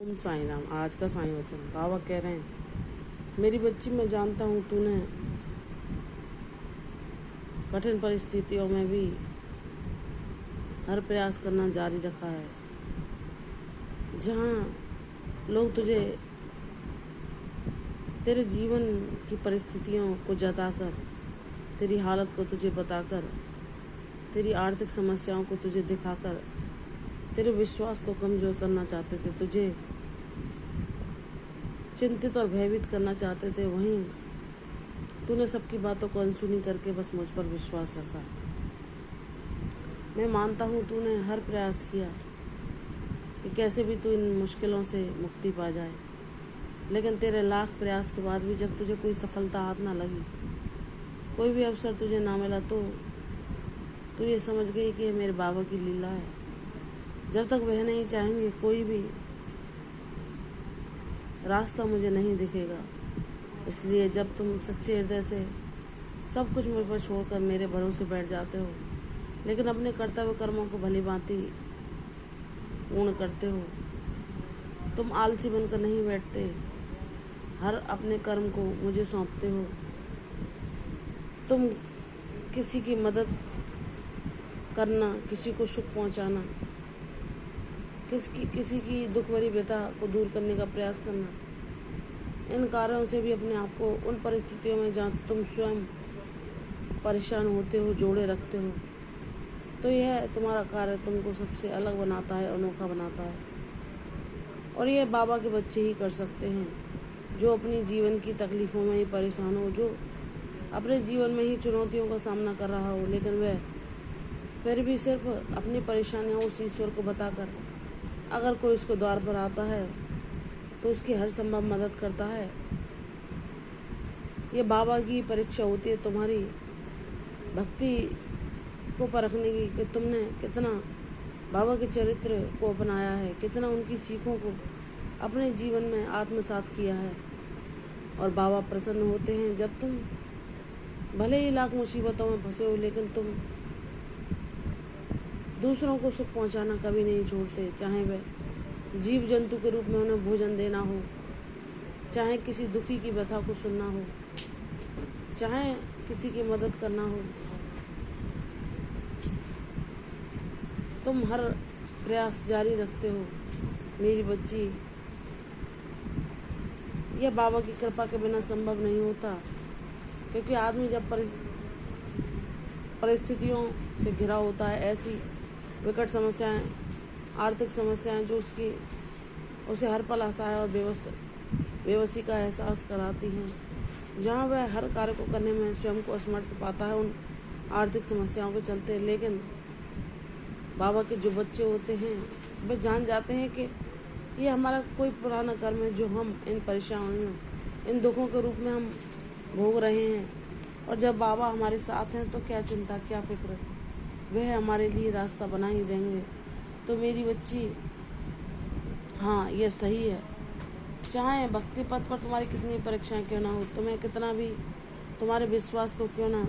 ओम साईं राम। आज का साईं वचन बाबा कह रहे हैं, मेरी बच्ची, मैं जानता हूँ तूने कठिन परिस्थितियों में भी हर प्रयास करना जारी रखा है। जहाँ लोग तुझे तेरे जीवन की परिस्थितियों को जताकर, तेरी हालत को तुझे बताकर, तेरी आर्थिक समस्याओं को तुझे दिखाकर तेरे विश्वास को कमज़ोर करना चाहते थे, तुझे चिंतित और भयभीत करना चाहते थे, वहीं तूने सबकी बातों को अनसुनी करके बस मुझ पर विश्वास रखा। मैं मानता हूँ तूने हर प्रयास किया कि कैसे भी तू इन मुश्किलों से मुक्ति पा जाए, लेकिन तेरे लाख प्रयास के बाद भी जब तुझे कोई सफलता हाथ ना लगी, कोई भी अवसर तुझे ना मिला, तो तू ये समझ गई कि ये मेरे बाबा की लीला है। जब तक वह नहीं चाहेंगे कोई भी रास्ता मुझे नहीं दिखेगा। इसलिए जब तुम सच्चे हृदय से सब कुछ मुझ पर छोड़कर मेरे भरोसे बैठ जाते हो, लेकिन अपने कर्तव्य कर्मों को भली भांति पूर्ण करते हो, तुम आलसी बनकर नहीं बैठते, हर अपने कर्म को मुझे सौंपते हो, तुम किसी की मदद करना, किसी को सुख पहुंचाना, किसी की दुख भरी व्यथा को दूर करने का प्रयास करना, इन कार्यों से भी अपने आप को उन परिस्थितियों में जहाँ तुम स्वयं परेशान होते हो जोड़े रखते हो, तो यह तुम्हारा कार्य तुमको सबसे अलग बनाता है, अनोखा बनाता है। और यह बाबा के बच्चे ही कर सकते हैं, जो अपनी जीवन की तकलीफ़ों में ही परेशान हो, जो अपने जीवन में ही चुनौतियों का सामना कर रहा हो, लेकिन वह फिर भी सिर्फ अपनी परेशानियाँ उस ईश्वर को बताकर, अगर कोई उसके द्वार पर आता है तो उसकी हर संभव मदद करता है। ये बाबा की परीक्षा होती है तुम्हारी भक्ति को परखने की, कि तुमने कितना बाबा के चरित्र को अपनाया है, कितना उनकी सीखों को अपने जीवन में आत्मसात किया है। और बाबा प्रसन्न होते हैं जब तुम भले ही लाख मुसीबतों में फंसे हो, लेकिन तुम दूसरों को सुख पहुंचाना कभी नहीं छोड़ते, चाहे वह जीव जंतु के रूप में उन्हें भोजन देना हो, चाहे किसी दुखी की व्यथा को सुनना हो, चाहे किसी की मदद करना हो। तुम हर प्रयास जारी रखते हो मेरी बच्ची। यह बाबा की कृपा के बिना संभव नहीं होता, क्योंकि आदमी जब परिस्थितियों से घिरा होता है, ऐसी विकट समस्याएं, आर्थिक समस्याएं जो उसे हर पल असहाय और बेबसी का एहसास कराती हैं, जहां वह हर कार्य को करने में स्वयं को असमर्थ पाता है उन आर्थिक समस्याओं के चलते। लेकिन बाबा के जो बच्चे होते हैं वे जान जाते हैं कि ये हमारा कोई पुराना कर्म है, जो हम इन परेशानियों, इन दुखों के रूप में हम भोग रहे हैं। और जब बाबा हमारे साथ हैं तो क्या चिंता, क्या फिक्र, वह हमारे लिए रास्ता बना ही देंगे। तो मेरी बच्ची, हाँ, यह सही है, चाहे भक्ति पथ पर तुम्हारी कितनी परीक्षाएं क्यों ना हो, तुम्हें कितना भी तुम्हारे विश्वास को क्यों ना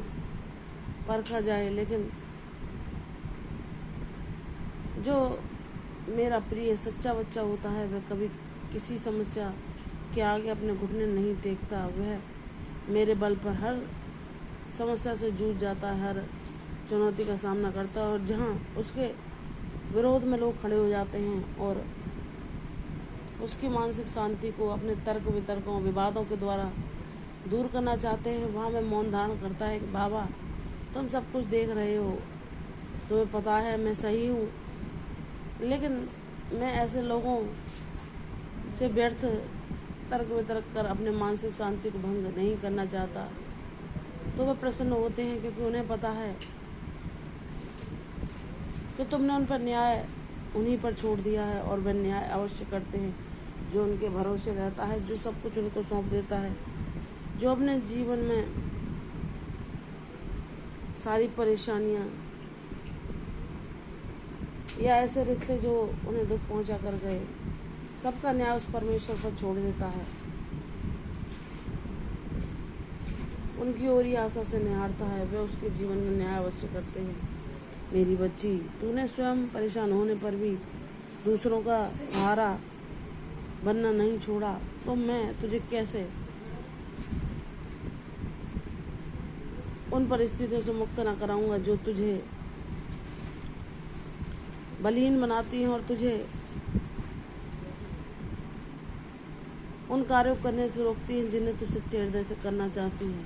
परखा जाए, लेकिन जो मेरा प्रिय सच्चा बच्चा होता है वह कभी किसी समस्या के आगे अपने घुटने नहीं टेकता। वह मेरे बल पर हर समस्या से जूझ जाता है, हर चुनौती का सामना करता है। और जहाँ उसके विरोध में लोग खड़े हो जाते हैं और उसकी मानसिक शांति को अपने तर्क वितर्कों, विवादों के द्वारा दूर करना चाहते हैं, वहाँ मैं मौन धारण करता है कि बाबा, तुम सब कुछ देख रहे हो, तुम्हें पता है मैं सही हूँ, लेकिन मैं ऐसे लोगों से व्यर्थ तर्क वितर्क कर अपने मानसिक शांति को भंग नहीं करना चाहता। तो वह प्रसन्न होते हैं, क्योंकि उन्हें पता है कि तुमने उन पर न्याय उन्हीं पर छोड़ दिया है, और वह न्याय अवश्य करते हैं जो उनके भरोसे रहता है, जो सब कुछ उनको सौंप देता है, जो अपने जीवन में सारी परेशानियां या ऐसे रिश्ते जो उन्हें दुख पहुंचा कर गए, सबका न्याय उस परमेश्वर पर छोड़ देता है, उनकी ओर ही आशा से निहारता है, वे उसके जीवन में न्याय अवश्य करते हैं। मेरी बच्ची, तूने स्वयं परेशान होने पर भी दूसरों का सहारा बनना नहीं छोड़ा तो मैं तुझे कैसे उन परिस्थितियों से मुक्त न कराऊंगा जो तुझे बलहीन बनाती हैं और तुझे उन कार्यों को करने से रोकती हैं जिन्हें तू सच्चे हृदय से करना चाहती है।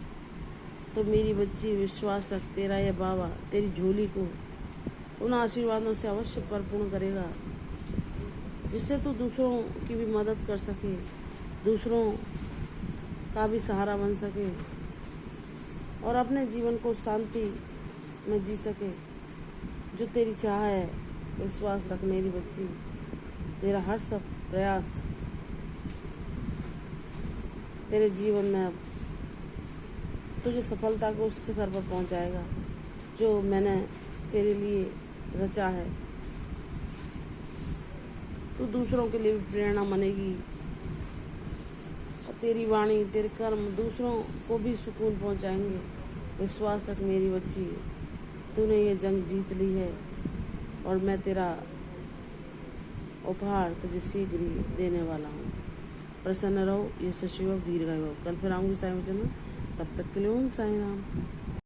तो मेरी बच्ची विश्वास रख, तेरा यह बाबा तेरी झोली को उन आशीर्वादों से अवश्य परिपूर्ण करेगा जिससे तू दूसरों की भी मदद कर सके, दूसरों का भी सहारा बन सके और अपने जीवन को शांति में जी सके जो तेरी चाह है। विश्वास रख मेरी बच्ची, तेरा हर सब प्रयास तेरे जीवन में अब तुझे सफलता को उस शिखर पर पहुंचाएगा जो मैंने तेरे लिए रचा है। तू दूसरों के लिए भी प्रेरणा बनेगी और तेरी वाणी तेरे कर्म दूसरों को भी सुकून पहुंचाएंगे। विश्वास रख मेरी बच्ची, तूने ये जंग जीत ली है और मैं तेरा उपहार तुझे शीघ्र ही देने वाला हूँ। प्रसन्न रहो, ये शिव दीर्घायु। कल फिर आऊँगी साईं वचन में, तब तक के लिए ओम साईं राम।